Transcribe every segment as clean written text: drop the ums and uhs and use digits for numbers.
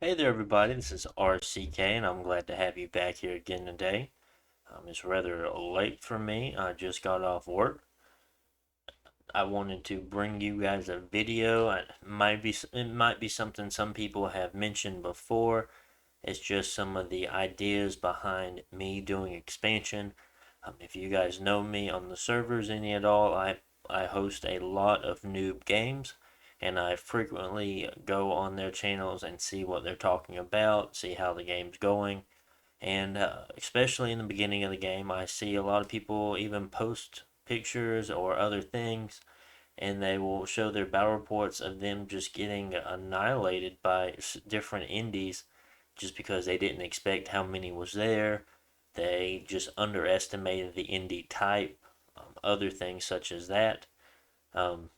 Hey there, everybody. This is RCK, and I'm glad to have you back here again today. It's rather late for me. I just got off work. I wanted to bring you guys a video. It might be something some people have mentioned before. It's just some of the ideas behind me doing expansion. If you guys know me on the servers any at all, I host a lot of noob games, and I frequently go on their channels and see what they're talking about, see how the game's going, and especially in the beginning of the game, I see a lot of people even post pictures or other things, and they will show their battle reports of them just getting annihilated by different indies just because they didn't expect how many was there. They just underestimated the indie type, other things such as that. Um,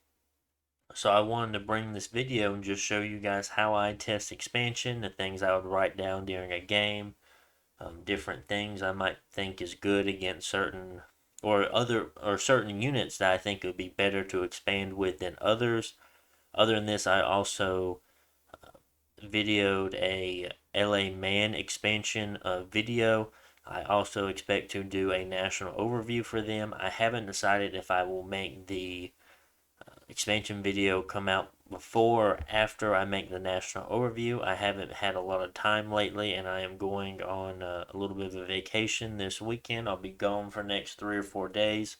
so I wanted to bring this video and just show you guys how I test expansion, the things I would write down during a game, different things I might think is good against certain units that I think would be better to expand with than others. Other than this, I also videoed a LA Man expansion video. I also expect to do a national overview for them. I haven't decided if I will make the expansion video come out before or after I make the national overview. I haven't had a lot of time lately, and I am going on a little bit of a vacation this weekend. I'll be gone for the next 3 or 4 days.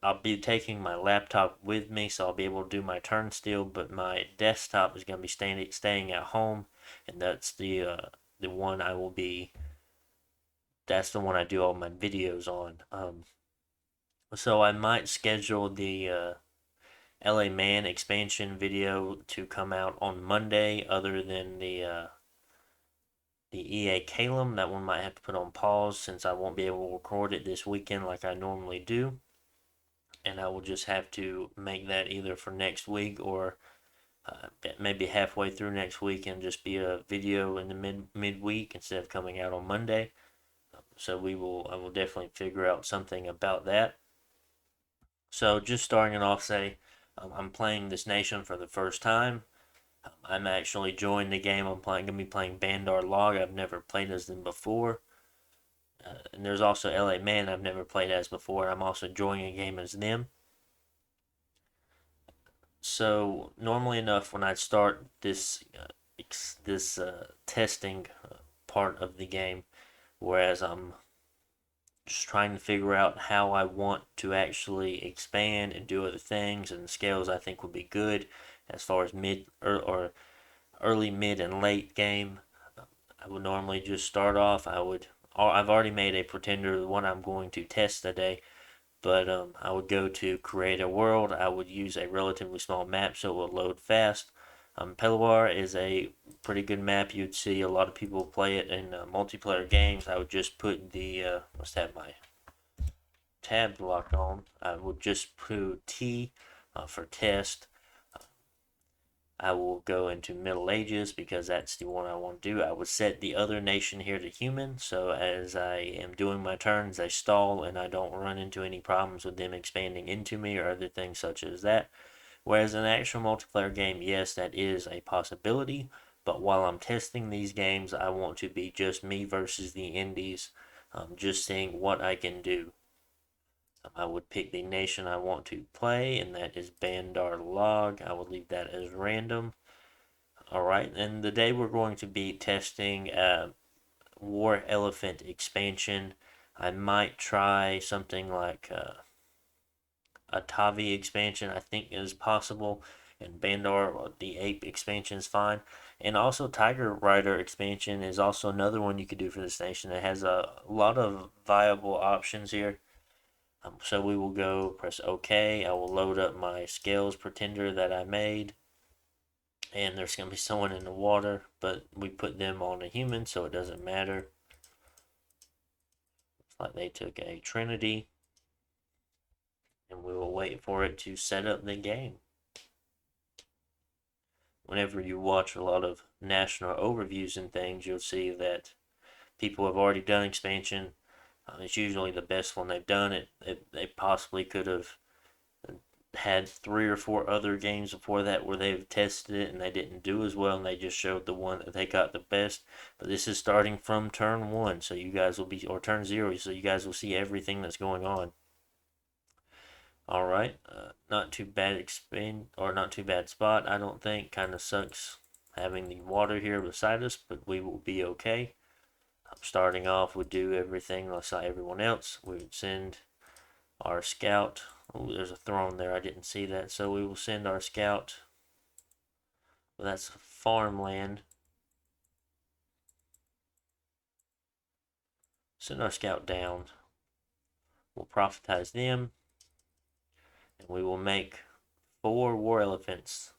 I'll be taking my laptop with me, so I'll be able to do my turn still, but my desktop is going to be staying at home, and the one I will be. That's the one I do all my videos on. So I might schedule the LA Man expansion video to come out on Monday, other than the EA Calum. That one might have to put on pause since I won't be able to record it this weekend like I normally do. And I will just have to make that either for next week or maybe halfway through next week and just be a video in the midweek instead of coming out on Monday. So I will definitely figure out something about that. So just starting it off, say I'm playing this nation for the first time. I'm actually joining the game. Gonna be playing Bandar Log. I've never played as them before. And there's also LA Man I've never played as before. I'm also joining a game as them. So normally enough, when I start this testing part of the game, whereas I'm just trying to figure out how I want to actually expand and do other things, and the scales I think would be good as far as or early, mid, and late game. I would normally just start off. I've already made a pretender, the one I'm going to test today, but I would go to create a world. I would use a relatively small map so it will load fast. Pelawar is a pretty good map. You'd see a lot of people play it in multiplayer games. I would just put let's have my tab locked on. I would just put T for test. I will go into Middle Ages because that's the one I want to do. I would set the other nation here to human, so as I am doing my turns, they stall and I don't run into any problems with them expanding into me or other things such as that. Whereas in an actual multiplayer game, yes, that is a possibility, but while I'm testing these games, I want to be just me versus the indies, just seeing what I can do. I would pick the nation I want to play, and that is Bandar Log. I will leave that as random. Alright, and the day we're going to be testing War Elephant expansion. I might try something like a Tavi expansion, I think is possible. And Bandar, the Ape expansion is fine. And also Tiger Rider expansion is also another one you could do for this nation. It has a lot of viable options here. So we will go press OK. I will load up my scales pretender that I made. And there's going to be someone in the water, but we put them on a human, so it doesn't matter. It's like they took a Trinity, and we will wait for it to set up the game. Whenever you watch a lot of national overviews and things, you'll see that people have already done expansion. It's usually the best one they've done. They possibly could have had 3 or 4 other games before that where they've tested it and they didn't do as well, and they just showed the one that they got the best. But this is starting from turn one, so you guys will be, or turn zero, so you guys will see everything that's going on. All right, not too bad expand or not too bad spot. I don't think. Kind of sucks having the water here beside us, but we will be okay. Starting off, we do everything like everyone else. We would send our scout. Oh, there's a throne there. I didn't see that. So we will send our scout. Well, that's farmland. Send our scout down. We'll profitize them. And we will make 4 war elephants.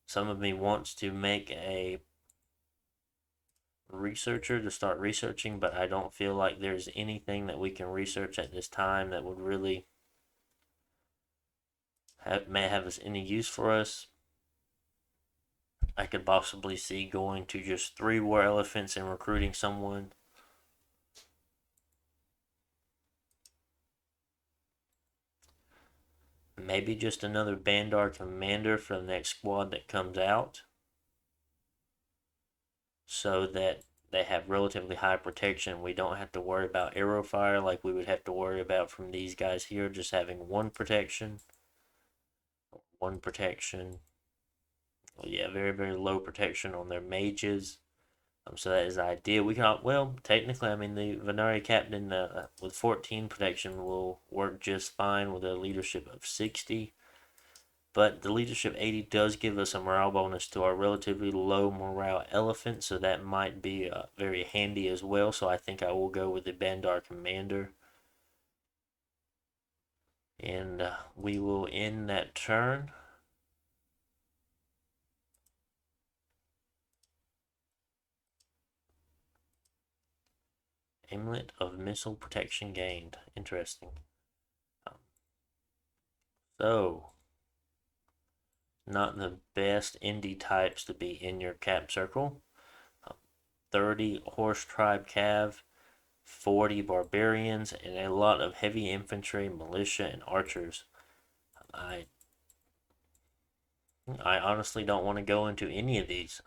Some of me wants to make a researcher to start researching, but I don't feel like there's anything that we can research at this time that would really may have any use for us. I could possibly see going to just 3 war elephants and recruiting someone. Maybe just another Bandar commander for the next squad that comes out, so that they have relatively high protection. We don't have to worry about arrow fire like we would have to worry about from these guys here, just having one protection. One protection. Well, yeah, very, very low protection on their mages. So that is the idea. We can, well, technically, I mean, the Venari captain with 14 protection will work just fine with a leadership of 60. But the leadership 80 does give us a morale bonus to our relatively low morale elephant, so that might be very handy as well. So I think I will go with the Bandar commander. And we will end that turn. Amulet of missile protection gained. Interesting. So, not the best indie types to be in your cap circle. 30 horse tribe cav, 40 barbarians, and a lot of heavy infantry, militia, and archers. I honestly don't want to go into any of these.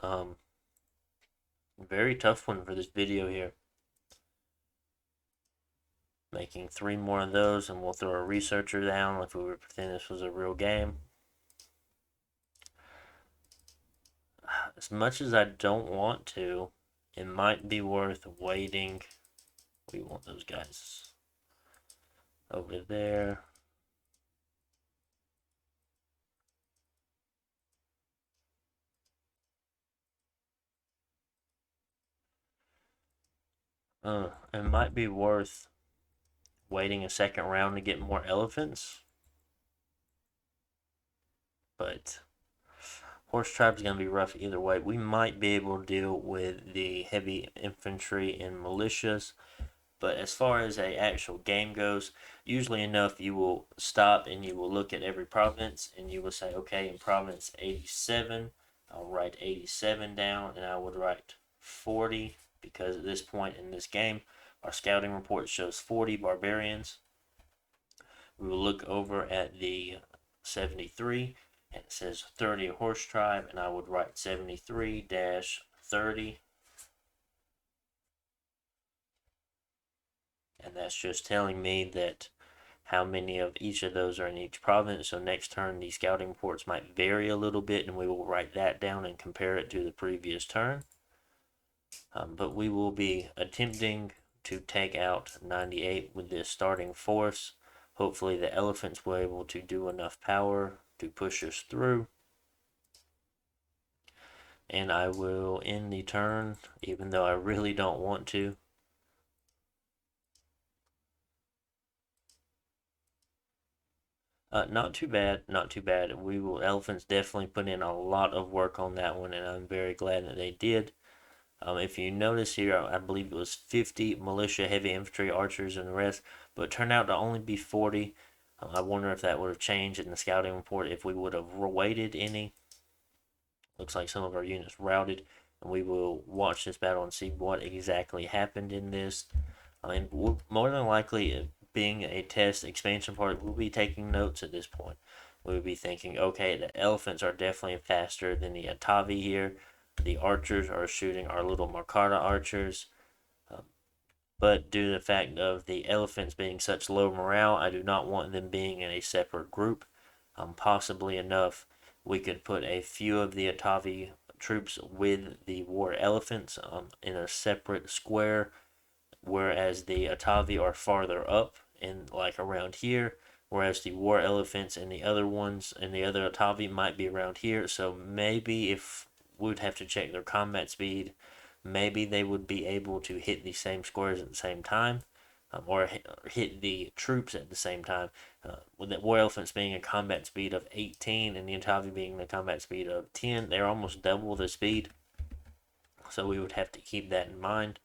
Very tough one for this video here. Making 3 more of those, and we'll throw a researcher down if we were pretend this was a real game. As much as I don't want to, it might be worth waiting. We want those guys over there. It might be worth waiting a second round to get more elephants. But horse tribe's going to be rough either way. We might be able to deal with the heavy infantry and militias. But as far as a actual game goes, usually enough you will stop and you will look at every province and you will say, okay, in province 87, I'll write 87 down and I would write 40 because at this point in this game, our scouting report shows 40 barbarians. We will look over at the 73 and it says 30 horse tribe and I would write 73-30. And that's just telling me that how many of each of those are in each province. So next turn, the scouting reports might vary a little bit, and we will write that down and compare it to the previous turn. But we will be attempting to take out 98 with this starting force. Hopefully the elephants were able to do enough power to push us through. And I will end the turn, even though I really don't want to. Not too bad, not too bad. Elephants definitely put in a lot of work on that one, and I'm very glad that they did. If you notice here, I believe it was 50 militia, heavy infantry, archers, and the rest, but it turned out to only be 40. I wonder if that would have changed in the scouting report if we would have waited any. Looks like some of our units routed, and we will watch this battle and see what exactly happened in this. I mean, more than likely, being a test expansion party, we'll be taking notes at this point. We'll be thinking, okay, the elephants are definitely faster than the Atavi here. The archers are shooting our little Markata archers. Um, but due to the fact of the elephants being such low morale, I do not want them being in a separate group. Possibly enough, we could put a few of the Atavi troops with the war elephants in a separate square, whereas the Atavi are farther up and like around here, whereas the war elephants and the other ones and the other Atavi might be around here. So maybe if we would have to check their combat speed, maybe they would be able to hit the same squares at the same time, or hit the troops at the same time. With the war elephants being a combat speed of 18 and the Atavi being a combat speed of 10, they're almost double the speed. So we would have to keep that in mind.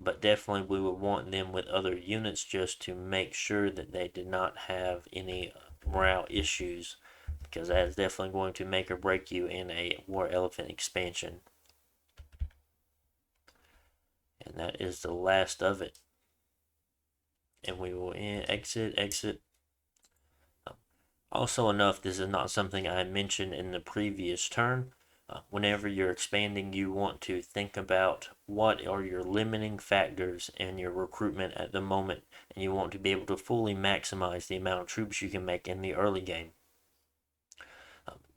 But definitely we would want them with other units just to make sure that they did not have any morale issues, because that is definitely going to make or break you in a war elephant expansion. And that is the last of it. And we will exit. Also enough, this is not something I mentioned in the previous turn. Whenever you're expanding, you want to think about what are your limiting factors in your recruitment at the moment, and you want to be able to fully maximize the amount of troops you can make in the early game.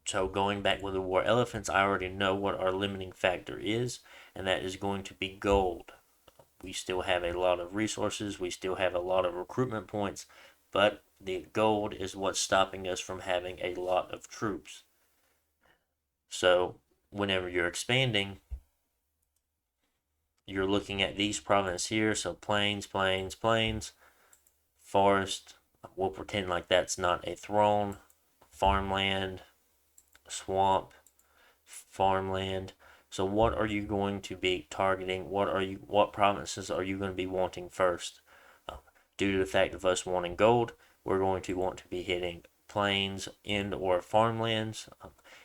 So going back with the war elephants, I already know what our limiting factor is, and that is going to be gold. We still have a lot of resources, we still have a lot of recruitment points, but the gold is what's stopping us from having a lot of troops. So whenever you're expanding, you're looking at these provinces here. So plains, forest. We'll pretend like that's not a throne. Farmland, swamp, farmland. So what are you going to be targeting? What provinces are you going to be wanting first? Due to the fact of us wanting gold, we're going to want to be hitting plains and or farmlands.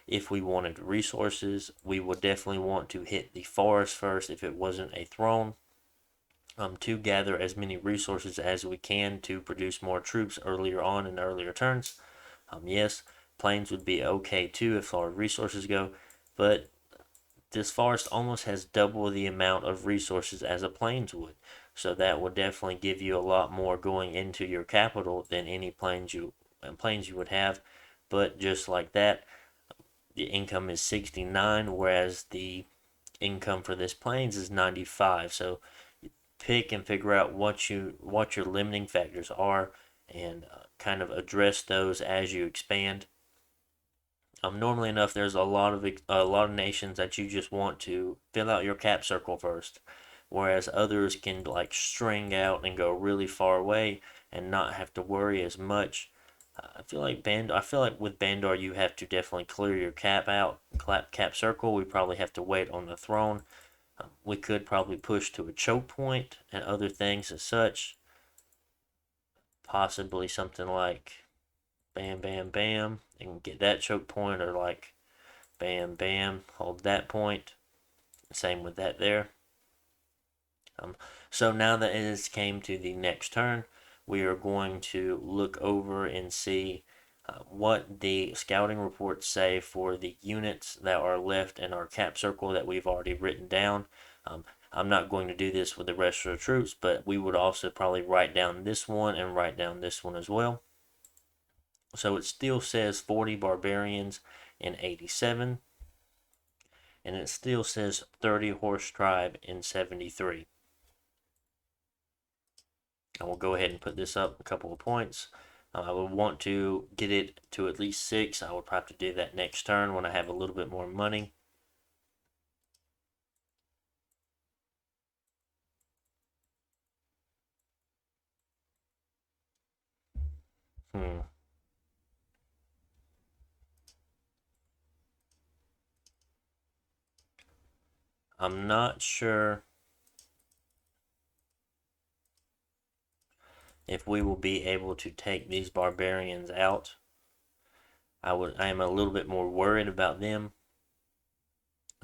If we wanted resources, we would definitely want to hit the forest first if it wasn't a throne, to gather as many resources as we can to produce more troops earlier on in earlier turns. Yes, plains would be okay too if our resources go, but this forest almost has double the amount of resources as a plains would. So that would definitely give you a lot more going into your capital than any plains you would have. But just like that, the income is 69, whereas the income for this plains is 95. So pick and figure out what your limiting factors are, and kind of address those as you expand. Normally enough, there's a lot of nations that you just want to fill out your cap circle first, whereas others can like string out and go really far away and not have to worry as much. I feel like with Bandar you have to definitely clear your cap circle. We probably have to wait on the throne. We could probably push to a choke point and other things as such. Possibly something like bam, bam, bam, and get that choke point, or like bam, bam, hold that point. Same with that there. So now that it has came to the next turn, we are going to look over and see what the scouting reports say for the units that are left in our cap circle that we've already written down. I'm not going to do this with the rest of the troops, but we would also probably write down this one and write down this one as well. So it still says 40 barbarians in 87, and it still says 30 horse tribe in 73. I will go ahead and put this up a couple of points. I would want to get it to at least 6. I would probably have to do that next turn when I have a little bit more money. I'm not sure if we will be able to take these barbarians out. I am a little bit more worried about them,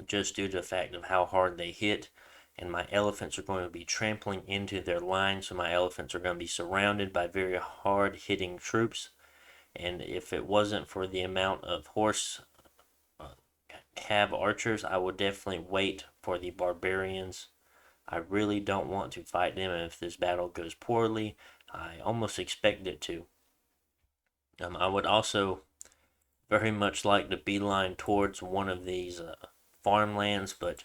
just due to the fact of how hard they hit and my elephants are going to be trampling into their line, so my elephants are going to be surrounded by very hard hitting troops. And if it wasn't for the amount of horse uh, cav archers, I would definitely wait for the barbarians. I really don't want to fight them, and if this battle goes poorly, I almost expect it to. I would also very much like to beeline towards one of these farmlands, but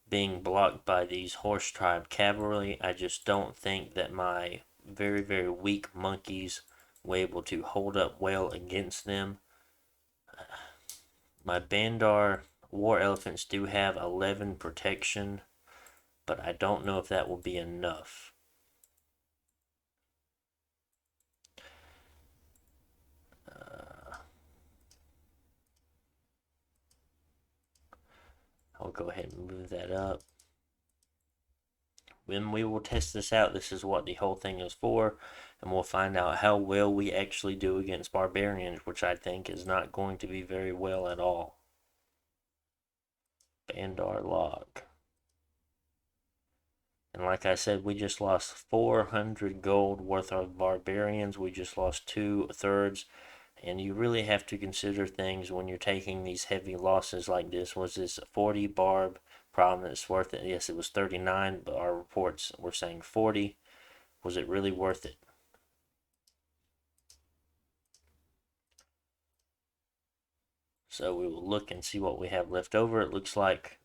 being blocked by these horse tribe cavalry, I just don't think that my very, very weak monkeys were able to hold up well against them. My Bandar war elephants do have 11 protection, but I don't know if that will be enough. I'll go ahead and move that up. When we will test this out, this is what the whole thing is for, and we'll find out how well we actually do against barbarians, which I think is not going to be very well at all. Bandar log. And like I said, we just lost 400 gold worth of barbarians. We just lost 2/3. And you really have to consider things when you're taking these heavy losses like this. Was this 40 barb problem that's worth it? Yes, it was 39, but our reports were saying 40. Was it really worth it? So we will look and see what we have left over. It looks like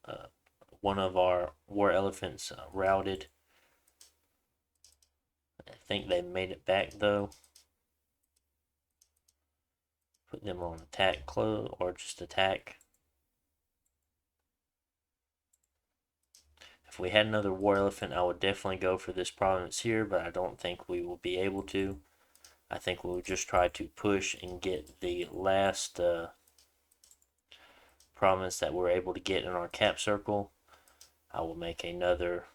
one of our war elephants routed. I think they made it back though. Put them on attack close or just attack. If we had another war elephant, I would definitely go for this province here, but I don't think we will be able to. I think we'll just try to push and get the last province that we're able to get in our cap circle. I will make another.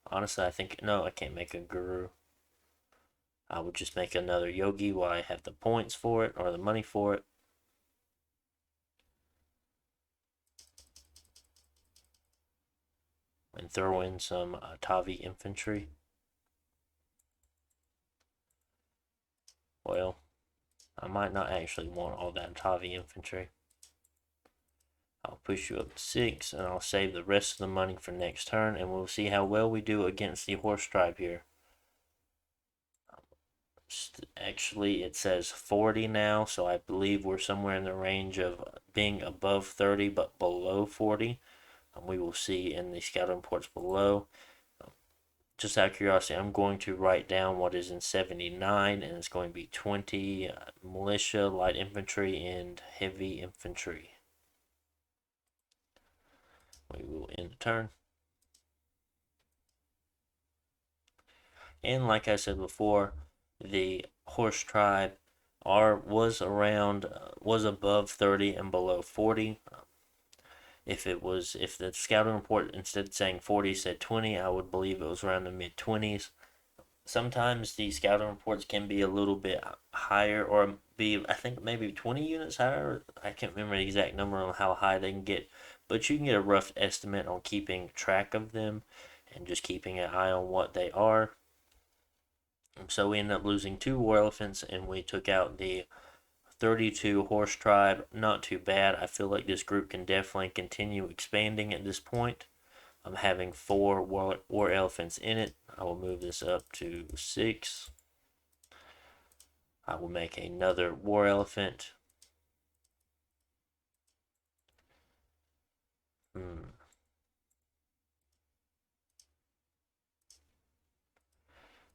Honestly, I think no, I can't make a guru. I would just make another yogi while I have the points for it or the money for it. And throw in some Tavi infantry. Well, I might not actually want all that Tavi infantry. I'll push you up to 6, and I'll save the rest of the money for next turn, and we'll see how well we do against the horse tribe here. Actually, it says 40 now, so I believe we're somewhere in the range of being above 30 but below 40. We will see in the scouting reports below. Just out of curiosity, I'm going to write down what is in 79, and it's going to be 20 militia, light infantry, and heavy infantry. We will end the turn. And like I said before, the horse tribe was above 30 and below 40. If the scouting report instead of saying 40 said 20, I would believe it was around the mid 20s. Sometimes the scouting reports can be a little bit higher, or be, I think, maybe 20 units higher. I can't remember the exact number on how high they can get, but you can get a rough estimate on keeping track of them and just keeping an eye on what they are. So we ended up losing 2 war elephants, and we took out the 32 horse tribe. Not too bad. I feel like this group can definitely continue expanding at this point. I'm having 4 war elephants in it. I will move this up to 6. I will make another war elephant.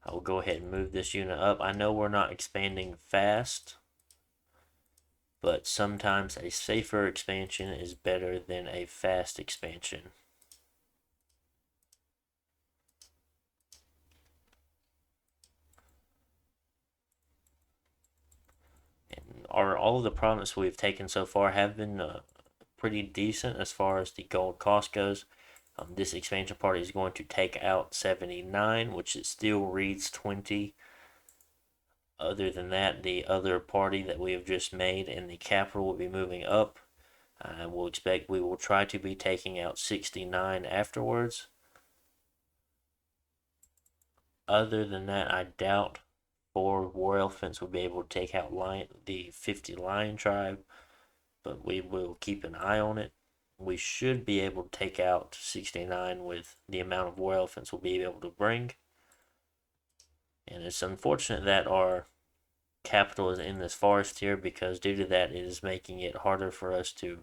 I will go ahead and move this unit up. I know we're not expanding fast, but sometimes a safer expansion is better than a fast expansion. And all of the provinces we've taken so far have been pretty decent as far as the gold cost goes. This expansion party is going to take out 79, which it still reads 20. Other than that, the other party that we have just made in the capital will be moving up. We will try to be taking out 69 afterwards. Other than that, I doubt 4 war elephants will be able to take out the 50 lion tribe, but we will keep an eye on it. We should be able to take out 69 with the amount of war elephants we'll be able to bring. And it's unfortunate that our capital is in this forest here, because due to that, it is making it harder for us to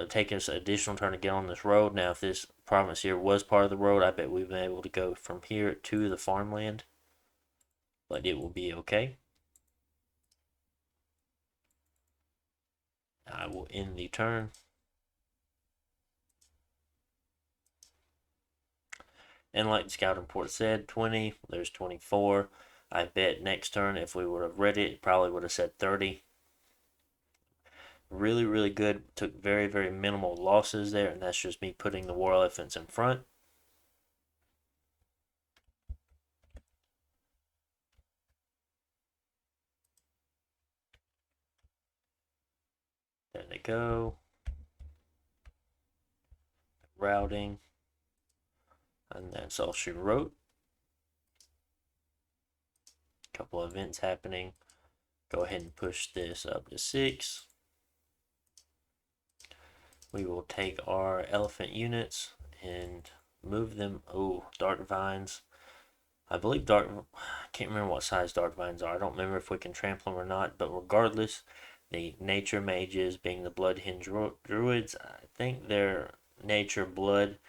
take us an additional turn to get on this road. Now, if this province here was part of the road, I bet we've been able to go from here to the farmland, but it will be okay. I will end the turn. And like the scout report said, 20, there's 24. I bet next turn, if we would have read it, it probably would have said 30. Really, really good. Took very, very minimal losses there, and that's just me putting the war elephants in front. There they go. Routing. And that's all she wrote. Couple of events happening. Go ahead and push this up to 6. We will take our elephant units and move them. Oh, dark vines. I believe I can't remember what size dark vines are. I don't remember if we can trample them or not, but regardless, the nature mages, being the blood hinge druids, I think their nature blood,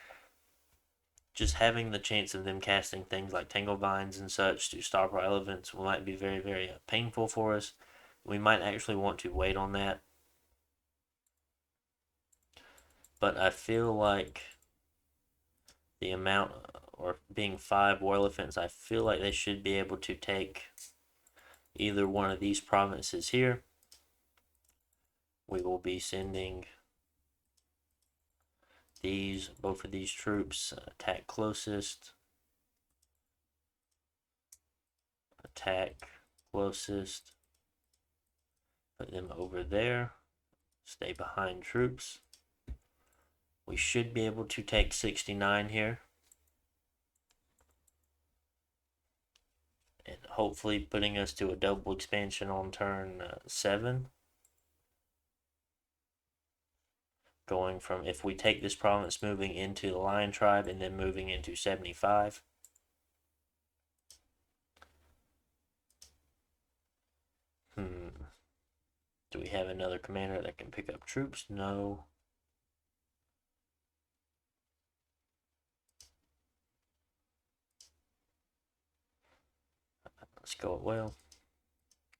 just having the chance of them casting things like tangle vines and such to stop our elephants might be very, very painful for us. We might actually want to wait on that. But I feel like the amount, or being 5 war elephants, I feel like they should be able to take either one of these provinces here. We will be sending both of these troops, attack closest, put them over there, stay behind troops. We should be able to take 69 here, and hopefully putting us to a double expansion on turn 7. Going from, if we take this province, moving into the lion tribe and then moving into 75. Do we have another commander that can pick up troops? No. Let's go. Well,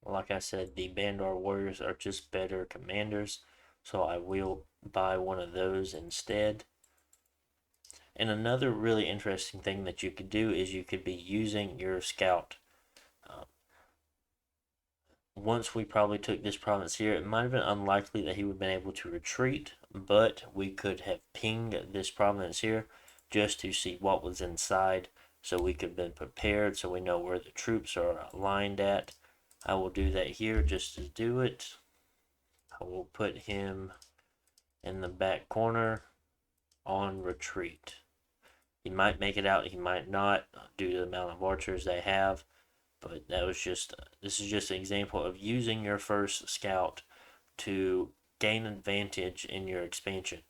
like I said, the Bandar Warriors are just better commanders, so I will buy one of those instead. And another really interesting thing that you could do is you could be using your scout. Once we probably took this province here, it might have been unlikely that he would have been able to retreat, but we could have pinged this province here just to see what was inside, so we could have been prepared, so we know where the troops are aligned at. I will do that here just to do it. I will put him in the back corner on retreat. He might make it out, he might not, due to the amount of archers they have. But this is just an example of using your first scout to gain advantage in your expansion.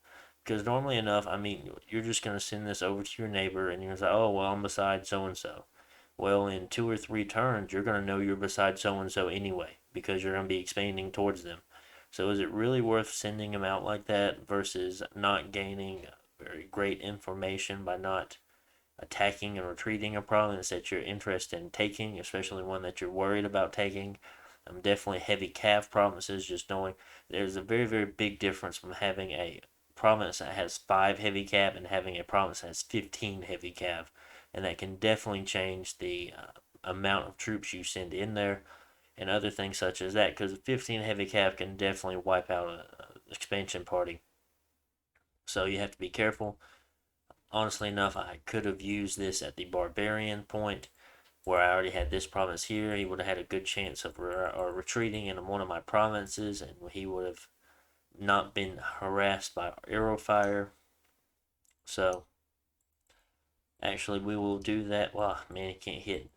Because normally enough, I mean, you're just going to send this over to your neighbor and you're going to say, oh, well, I'm beside so and so. Well, in 2 or 3 turns, you're going to know you're beside so and so anyway, because you're going to be expanding towards them. So is it really worth sending them out like that versus not gaining very great information by not attacking and retreating a province that you're interested in taking, especially one that you're worried about taking? Definitely heavy cav provinces, just knowing there's a very, very big difference from having a province that has 5 heavy cav and having a province that has 15 heavy cav. And that can definitely change the amount of troops you send in there and other things such as that, because 15 heavy cav can definitely wipe out an expansion party. So you have to be careful. Honestly enough, I could have used this at the barbarian point where I already had this province here. He would have had a good chance of retreating in one of my provinces, and he would have not been harassed by arrow fire. So Actually, we will do that. Wow, man, it can't hit.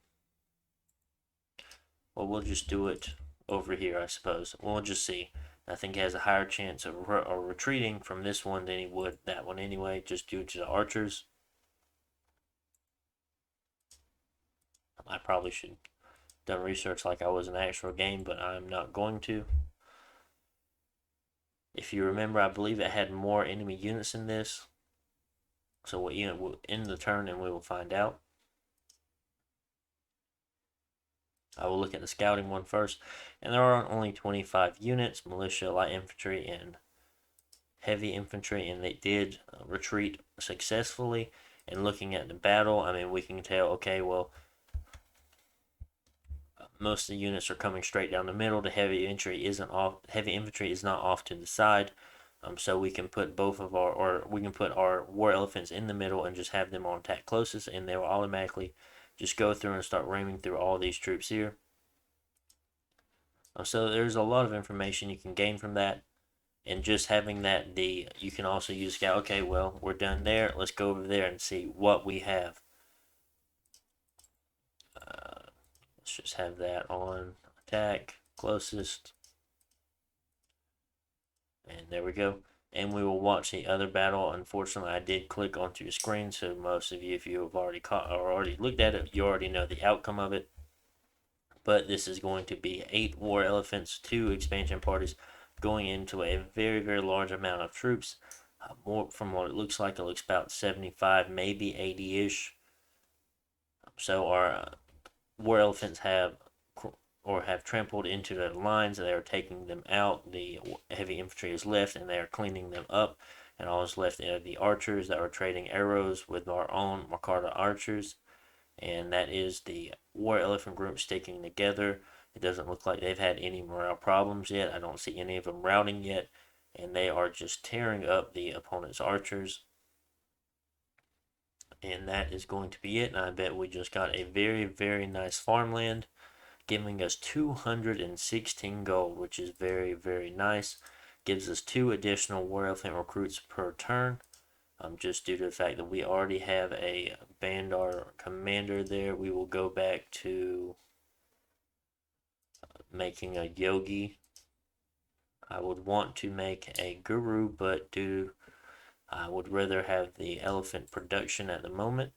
Well, we'll just do it over here, I suppose. We'll just see. I think he has a higher chance of retreating from this one than he would that one anyway, just due to the archers. I probably should have done research like I was an actual game, but I'm not going to. If you remember, I believe it had more enemy units in this. So we'll end the turn and we will find out. I will look at the scouting one first. And there are only 25 units, militia, light infantry, and heavy infantry, and they did retreat successfully. And looking at the battle, I mean, we can tell, okay, well, most of the units are coming straight down the middle. The heavy infantry isn't off. Heavy infantry is not off to the side. So we can put both of our, or we can put our war elephants in the middle and just have them on attack closest, and they will automatically just go through and start ramming through all these troops here. So there's a lot of information you can gain from that, and just having that, you can also use scout. Okay, well, we're done there. Let's go over there and see what we have. Let's just have that on attack closest, and there we go. And we will watch the other battle. Unfortunately, I did click onto the screen, so most of you, if you have already caught or already looked at it, you already know the outcome of it. But this is going to be 8 war elephants, 2 expansion parties, going into a very, very large amount of troops. More from what it looks like, it looks about 75, maybe 80-ish. So our war elephants have trampled into their lines. They are taking them out. The heavy infantry is left, and they are cleaning them up. And all is left are the archers that are trading arrows with our own Makarta archers. And that is the war elephant group sticking together. It doesn't look like they've had any morale problems yet. I don't see any of them routing yet. And they are just tearing up the opponent's archers. And that is going to be it. And I bet we just got a very, very nice farmland, giving us 216 gold, which is very, very nice. Gives us 2 additional war elephant recruits per turn. Just due to the fact that we already have a Bandar commander there, we will go back to making a Yogi. I would want to make a Guru, but I would rather have the elephant production at the moment.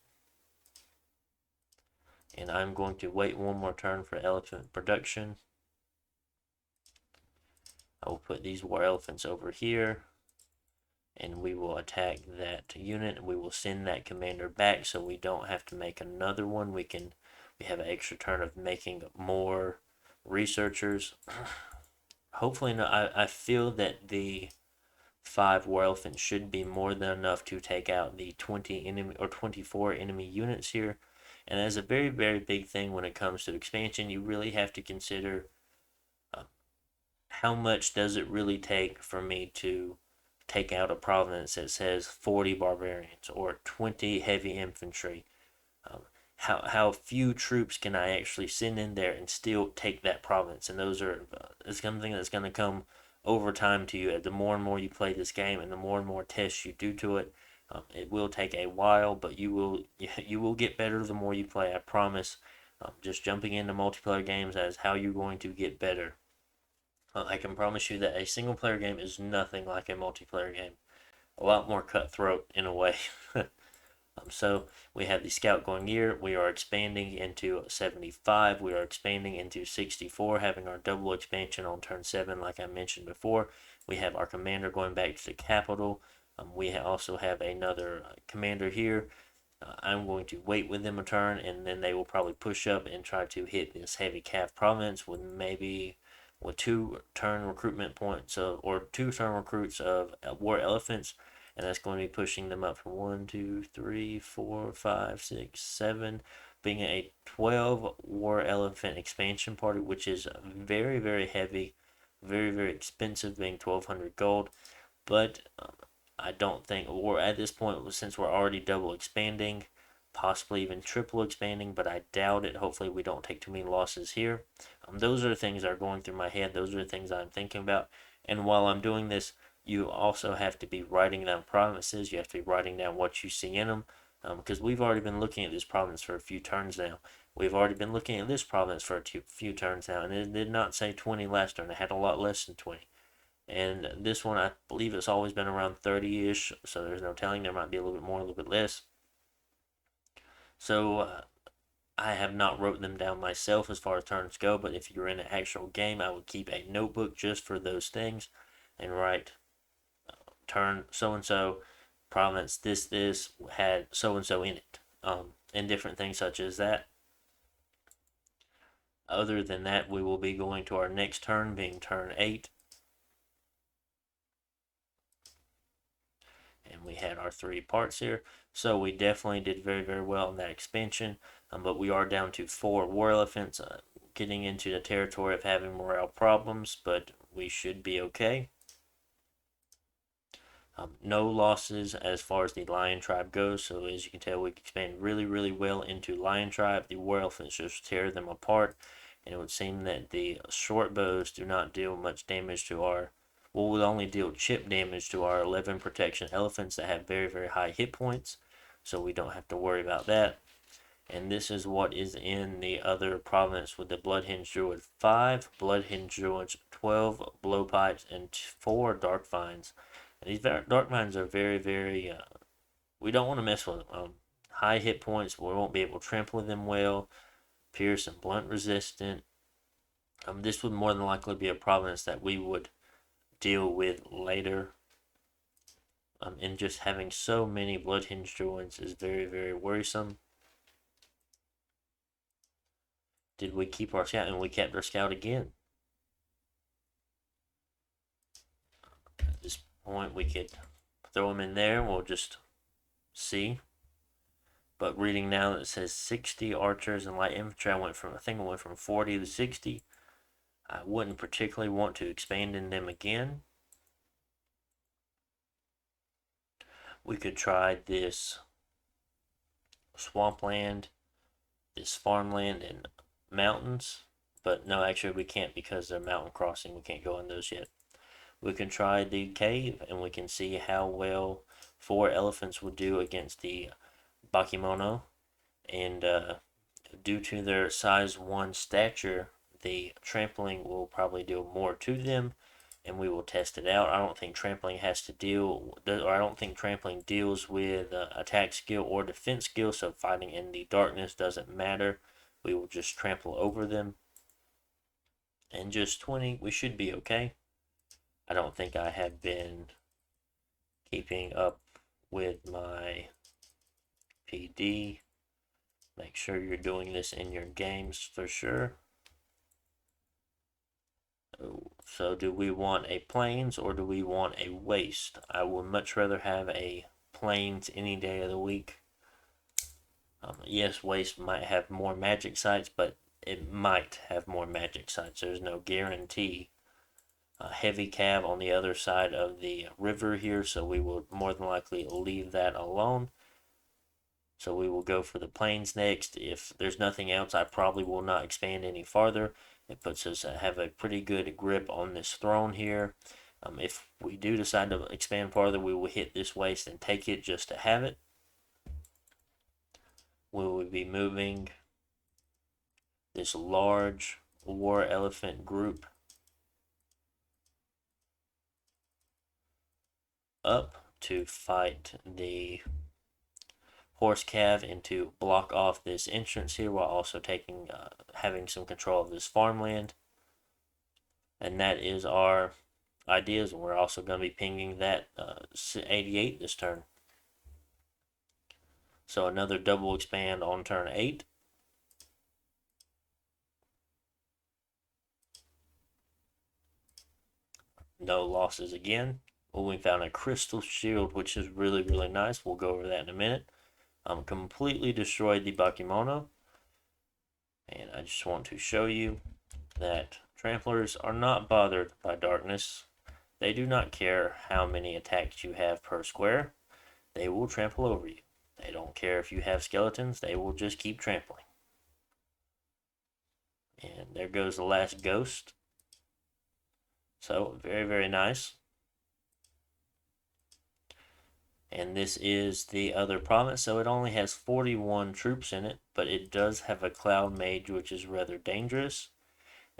And I'm going to wait one more turn for elephant production. I will put these war elephants over here, and we will attack that unit, and we will send that commander back so we don't have to make another one. We have an extra turn of making more researchers. Hopefully not. I feel that the 5 war elephants should be more than enough to take out the 20 enemy or 24 enemy units here. And that's a very, very big thing when it comes to expansion. You really have to consider how much does it really take for me to take out a province that says 40 barbarians or 20 heavy infantry. How few troops can I actually send in there and still take that province? And those are it's something that's going to come over time to you. The more and more you play this game, and the more and more tests you do to it, it will take a while, but you will get better the more you play. I promise. Just jumping into multiplayer games, that is how you're going to get better. I can promise you that a single player game is nothing like a multiplayer game. A lot more cutthroat in a way. So we have the scout going here. We are expanding into 75. We are expanding into 64, having our double expansion on turn 7, like I mentioned before. We have our commander going back to the capital. We also have another commander here. I'm going to wait with them a turn, and then they will probably push up and try to hit this heavy calf province with maybe with 2 turn recruitment points or 2 turn recruits of war elephants, and that's going to be pushing them up from 1, 2, 3, 4, 5, 6, 7, being a 12 war elephant expansion party, which is very, very heavy, very, very expensive, being 1,200 gold. But I don't think, or at this point, since we're already double expanding, possibly even triple expanding, but I doubt it. Hopefully, we don't take too many losses here. Those are the things that are going through my head. Those are the things I'm thinking about. And while I'm doing this, you also have to be writing down promises. You have to be writing down what you see in them. because we've already been looking at this province for a few turns now. We've already been looking at this province for a few turns now, and it did not say 20 last turn. It had a lot less than 20. And this one, I believe it's always been around 30-ish, so there's no telling. There might be a little bit more, a little bit less. So I have not wrote them down myself as far as turns go, but if you're in an actual game, I would keep a notebook just for those things and write turn so and so, province this had so and so in it, and different things such as that. Other than that, we will be going to our next turn, being turn 8. And we had our 3 parts here. So we definitely did very, very well in that expansion. But we are down to 4 war elephants, getting into the territory of having morale problems, but we should be okay. No losses as far as the lion tribe goes. So as you can tell, we expand really, really well into lion tribe. The war elephants just tear them apart. And it would seem that the short bows do not deal much damage to our, well, would only deal chip damage to our 11 protection elephants that have very, very high hit points. So we don't have to worry about that. And this is what is in the other province with the Bloodhinged Druid 5, Bloodhinged Druids 12, Blowpipes, and 4 Dark Vines. And these Dark Vines are very, very, we don't want to mess with them. High hit points, we won't be able to trample them well. Pierce and blunt resistant. This would more than likely be a province that we would deal with later. And just having so many Bloodhinged Druids is very, very worrisome. Did we keep our scout? And we kept our scout again. At this point, we could throw him in there. We'll just see. But reading now, it says 60 archers and light infantry. I think I went from 40 to 60. I wouldn't particularly want to expand in them again. We could try this swampland, this farmland, and mountains. But no, actually we can't because they're mountain crossing. We can't go in those yet. We can try the cave and we can see how well 4 elephants would do against the Bakemono. And due to their size 1 stature, the trampling will probably do more to them, and we will test it out. I don't think trampling has to deal, or I don't think trampling deals with attack skill or defense skill, so fighting in the darkness doesn't matter. We will just trample over them. And just 20, we should be okay. I don't think I have been keeping up with my PD. Make sure you're doing this in your games for sure. So do we want a plains or do we want a waste? I would much rather have a plains any day of the week. Yes, waste might have more magic sites, but it might have more magic sites. There's no guarantee. Heavy cav on the other side of the river here, so we will more than likely leave that alone. So we will go for the plains next. If there's nothing else, I probably will not expand any farther. It puts us have a pretty good grip on this throne here. If we do decide to expand farther, we will hit this waste and take it just to have it. We will be moving this large war elephant group up to fight the horse cav and to block off this entrance here while also taking having some control of this farmland. And that is our ideas. We're also going to be pinging that 88 this turn. So another double expand on turn 8. No losses again. Well, we found a crystal shield, which is really, really nice. We'll go over that in a minute. Completely destroyed the Bakemono. And I just want to show you that tramplers are not bothered by darkness. They do not care how many attacks you have per square. They will trample over you. They don't care if you have skeletons. They will just keep trampling. And there goes the last ghost. So, very, very nice. And this is the other province, so it only has 41 troops in it, but it does have a cloud mage, which is rather dangerous.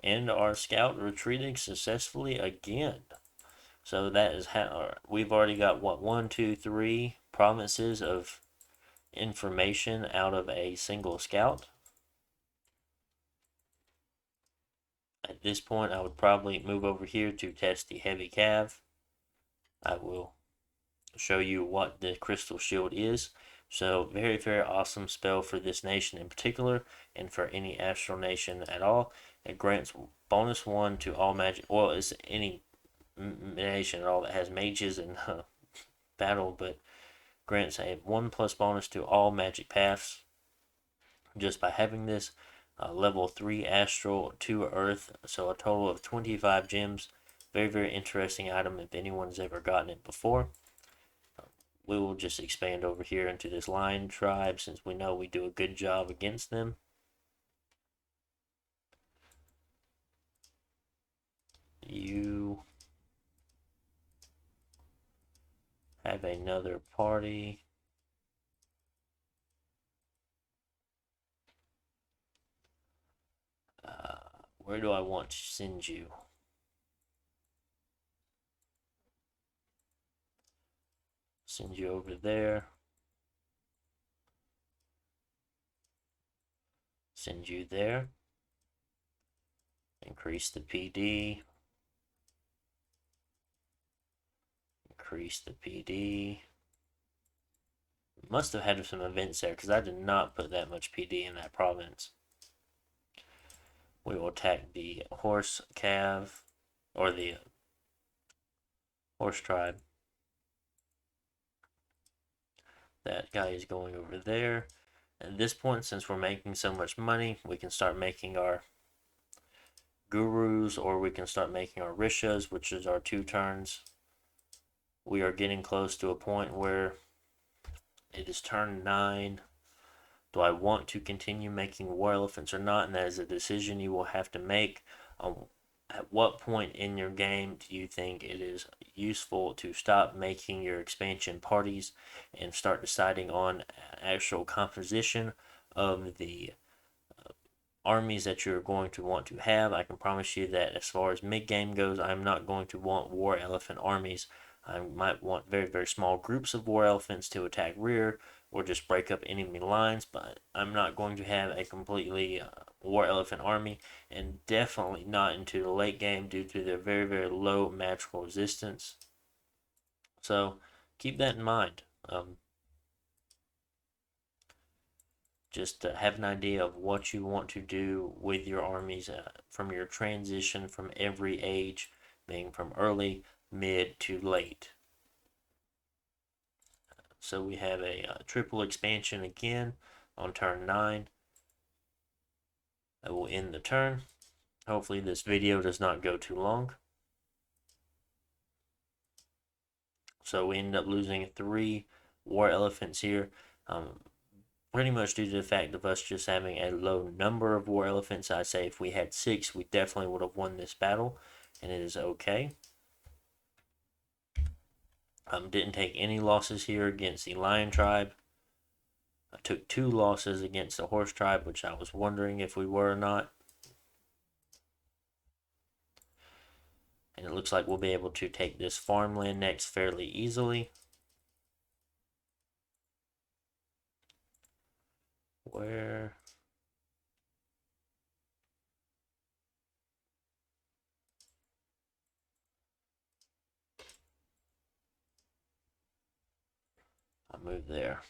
And our scout retreating successfully again. So that is how we've already got what, 1, 2, 3 provinces of information out of a single scout. At this point, I would probably move over here to test the heavy cav. I will show you what the crystal shield is. So very, very awesome spell for this nation in particular, and for any astral nation at all. It grants -1 to all magic. Well, it's any nation at all that has mages in battle, but grants a 1+ bonus to all magic paths just by having this. Level 3 astral, 2 earth, so a total of 25 gems. Very, very interesting item if anyone's ever gotten it before. We will just expand over here into this lion tribe since we know we do a good job against them. You have another party. Where do I want to send you? Send you over there. Send you there. Increase the PD. Increase the PD. Must have had some events there because I did not put that much PD in that province. We will attack the horse cav, or the horse tribe. That guy is going over there. At this point, since we're making so much money, we can start making our gurus, or we can start making our rishas, which is our 2 turns. We are getting close to a point where it is turn 9. Do I want to continue making war elephants or not? And that is a decision you will have to make. At what point in your game do you think it is useful to stop making your expansion parties and start deciding on actual composition of the armies that you're going to want to have? I can promise you that as far as mid game goes, I'm not going to want war elephant armies. I might want very, very small groups of war elephants to attack rear or just break up enemy lines, but I'm not going to have a completely war elephant army, and definitely not into the late game due to their very, very low magical resistance. So keep that in mind. Just to have an idea of what you want to do with your armies from your transition from every age, being from early, mid to late. So we have a triple expansion again on turn 9. I will end the turn. Hopefully this video does not go too long. So we end up losing 3 war elephants here. Pretty much due to the fact of us just having a low number of war elephants. I'd say if we had 6, we definitely would have won this battle, and it is okay. Didn't take any losses here against the lion tribe. I took 2 losses against the horse tribe, which I was wondering if we were or not. And it looks like we'll be able to take this farmland next fairly easily. Where? I moved there.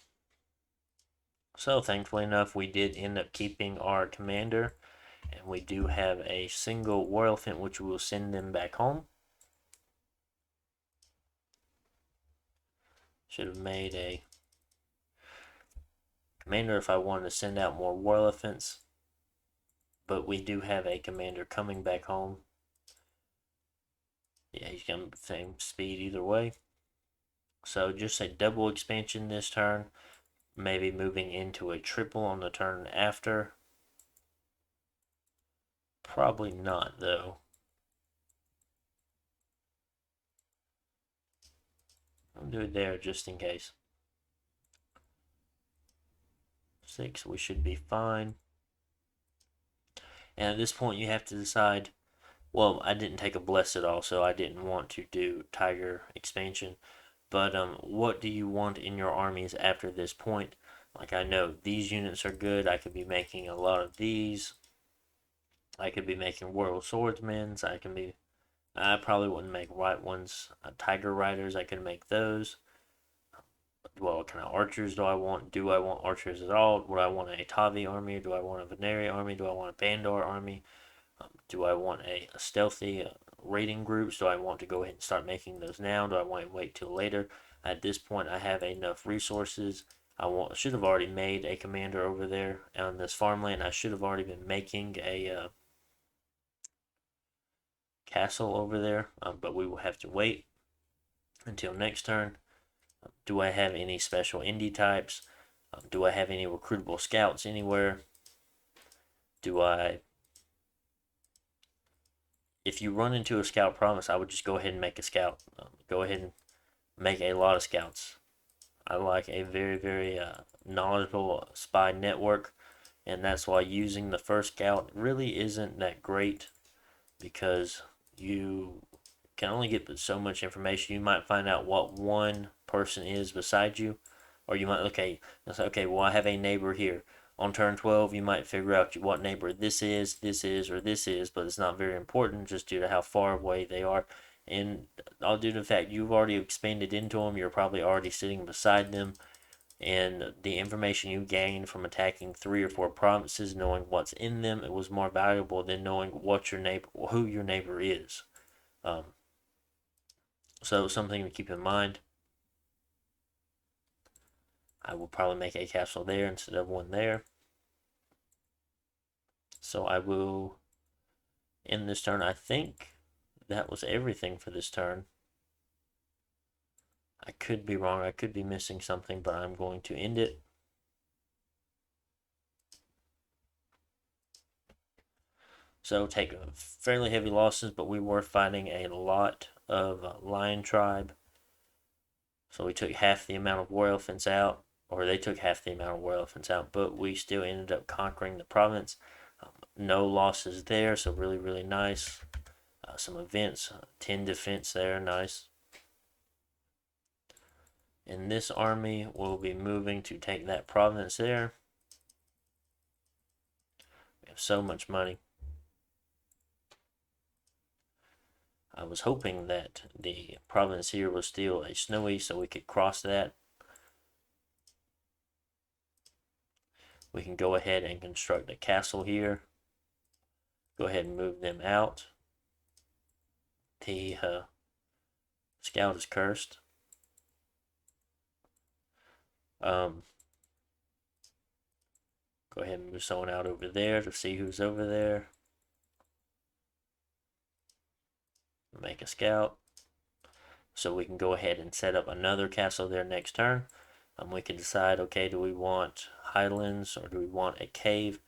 So thankfully enough, we did end up keeping our commander, and we do have a single war elephant, which will send them back home. Should have made a commander if I wanted to send out more war elephants, but we do have a commander coming back home. Yeah, he's going to same speed either way. So just a double expansion this turn, maybe moving into a triple on the turn after. Probably not, though. I'll do it there just in case. 6, we should be fine. And at this point, you have to decide. Well, I didn't take a bless at all, so I didn't want to do tiger expansion. But what do you want in your armies after this point? Like, I know these units are good. I could be making a lot of these. I could be making Royal Swordsmen. I probably wouldn't make white ones. Tiger Riders, I could make those. Well, what kind of archers do I want? Do I want archers at all? Would I want a Tavi army? Do I want a Veneri army? Do I want a Bandar army? Do I want a stealthy raiding groups? Do I want to go ahead and start making those now? Do I want to wait till later? At this point, I have enough resources. Should have already made a commander over there on this farmland. I should have already been making a castle over there, but we will have to wait until next turn. Do I have any special indie types? Do I have any recruitable scouts anywhere? Do I If you run into a scout province, I would just go ahead and make a scout. Go ahead and make a lot of scouts. I like a very, very knowledgeable spy network, and that's why using the first scout really isn't that great because you can only get so much information. You might find out what one person is beside you, or you might say, okay, well, I have a neighbor here. On turn 12, you might figure out what neighbor this is, or this is, but it's not very important just due to how far away they are. And all due to the fact you've already expanded into them, you're probably already sitting beside them, and the information you gain from attacking 3 or 4 provinces, knowing what's in them, it was more valuable than knowing who your neighbor is. So something to keep in mind. I will probably make a castle there instead of one there. So I will end this turn. I think that was everything for this turn. I could be wrong. I could be missing something, but I'm going to end it. So take fairly heavy losses, but we were fighting a lot of Lion Tribe. So we took half the amount of War Elephants out, or they took half the amount of War Elephants out, but we still ended up conquering the province. No losses there, so really, really nice. Some events, 10 defense there, nice. And this army will be moving to take that province there. We have so much money. I was hoping that the province here was still a snowy so we could cross that. We can go ahead and construct a castle here. Go ahead and move them out. The scout is cursed. Go ahead and move someone out over there to see who's over there. Make a scout. So we can go ahead and set up another castle there next turn. We can decide, okay, do we want highlands or do we want a cave?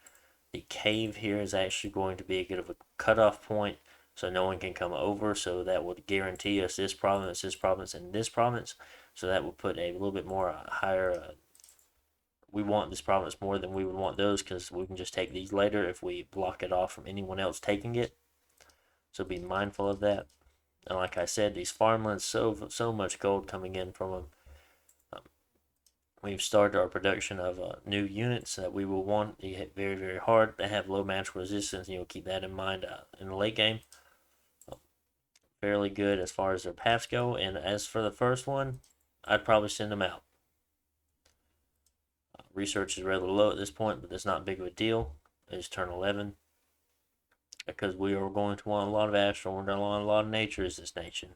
The cave here is actually going to be a bit of a cutoff point, so no one can come over. So that would guarantee us this province, and this province. So that would put a little bit more higher. We want this province more than we would want those because we can just take these later if we block it off from anyone else taking it. So be mindful of that. And like I said, these farmlands, so much gold coming in from them. We've started our production of new units that we will want to hit very, very hard. They have low match resistance, and you'll keep that in mind in the late game. Fairly good as far as their paths go. And as for the first one, I'd probably send them out. Research is rather low at this point, but that's not big of a deal. It's turn 11. Because we are going to want a lot of astral, we're going to want a lot of nature as this nation.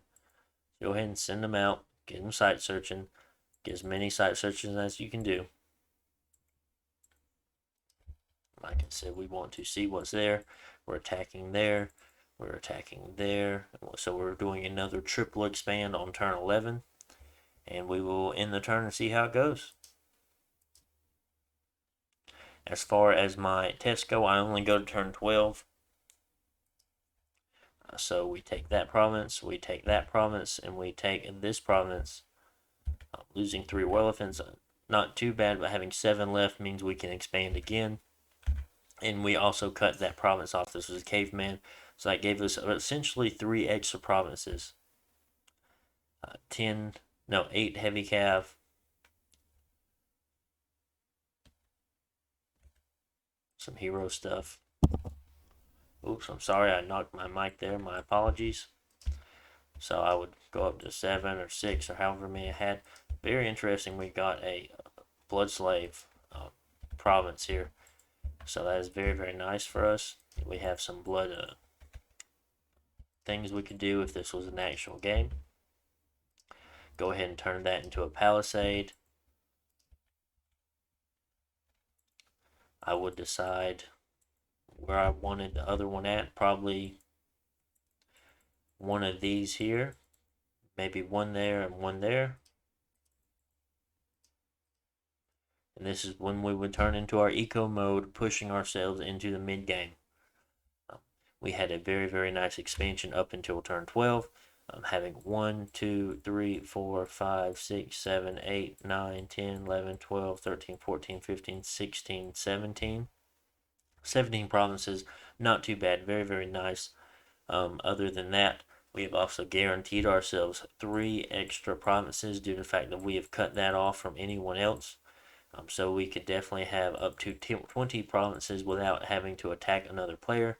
Go ahead and send them out, get them site searching, get as many site searches as you can do. Like I said, we want to see what's there. We're attacking there. We're attacking there. So we're doing another triple expand on turn 11. And we will end the turn and see how it goes. As far as my tests go, I only go to turn 12. So we take that province, we take that province, and we take this province. Losing 3 elephants, not too bad, but having 7 left means we can expand again. And we also cut that province off. This was a caveman, so that gave us essentially 3 extra provinces. 10, no, 8 heavy cav. Some hero stuff. Oops, I'm sorry, I knocked my mic there. My apologies. So I would go up to 7 or 6 or however many I had. Very interesting. We got a blood slave province here. So that is very, very nice for us. We have some blood things we could do if this was an actual game. Go ahead and turn that into a palisade. I would decide where I wanted the other one at. Probably one of these here. Maybe one there and one there. And this is when we would turn into our eco mode, pushing ourselves into the mid game. We had a very, very nice expansion up until turn 12. Having 1, 2, 3, 4, 5, 6, 7, 8, 9, 10, 11, 12, 13, 14, 15, 16, 17. 17 provinces, not too bad, very, very nice. Other than that, we have also guaranteed ourselves 3 extra provinces due to the fact that we have cut that off from anyone else. So we could definitely have up to 20 provinces without having to attack another player.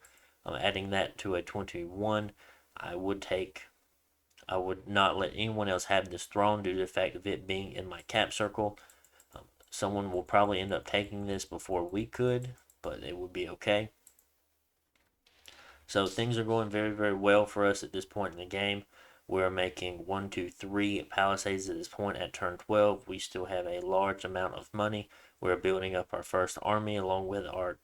Adding that to a 21, I would not let anyone else have this throne due to the fact of it being in my cap circle. Someone will probably end up taking this before we could, but it would be okay. So things are going very, very well for us at this point in the game. We're making 1, 2, 3 palisades at this point at turn 12. We still have a large amount of money. We're building up our first army along with our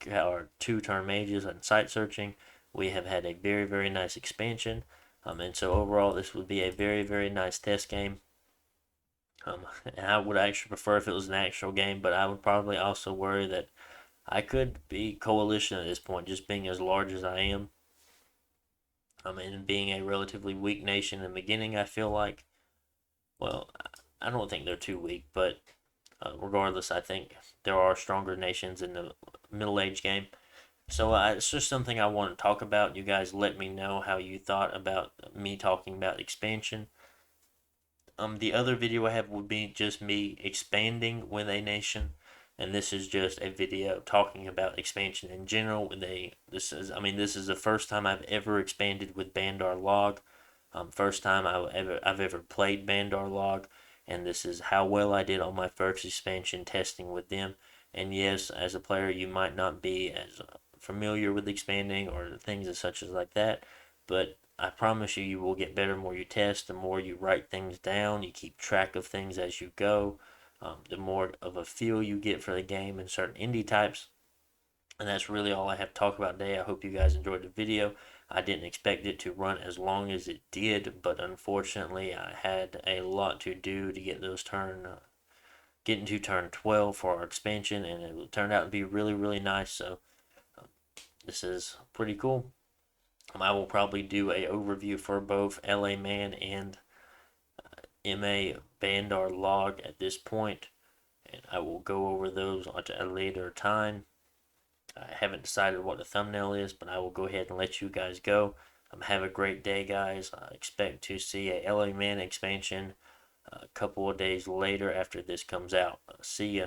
2 turn mages and site searching. We have had a very, very nice expansion. And so overall, this would be a very, very nice test game. And I would actually prefer if it was an actual game, but I would probably also worry that I could be coalition at this point, just being as large as I am. And being a relatively weak nation in the beginning, I feel like, well, I don't think they're too weak, but regardless, I think there are stronger nations in the middle age game. So it's just something I want to talk about. You guys let me know how you thought about me talking about expansion. The other video I have would be just me expanding with a nation, and this is just a video talking about expansion in general. This is the first time I've ever expanded with Bandar Log. First time I've ever played Bandar Log, and this is how well I did on my first expansion testing with them. And yes, as a player, you might not be as familiar with expanding or things as such as like that, but I promise you, you will get better the more you test, the more you write things down, you keep track of things as you go, the more of a feel you get for the game and certain indie types. And that's really all I have to talk about today. I hope you guys enjoyed the video. I didn't expect it to run as long as it did, but unfortunately I had a lot to do to get get into turn 12 for our expansion, and it turned out to be really, really nice. So this is pretty cool. I will probably do a overview for both LA Man and MA Bandar Log at this point, and I will go over those at a later time. I haven't decided what the thumbnail is, but I will go ahead and let you guys go. Have a great day, guys. I expect to see a LA Man expansion a couple of days later after this comes out. See ya.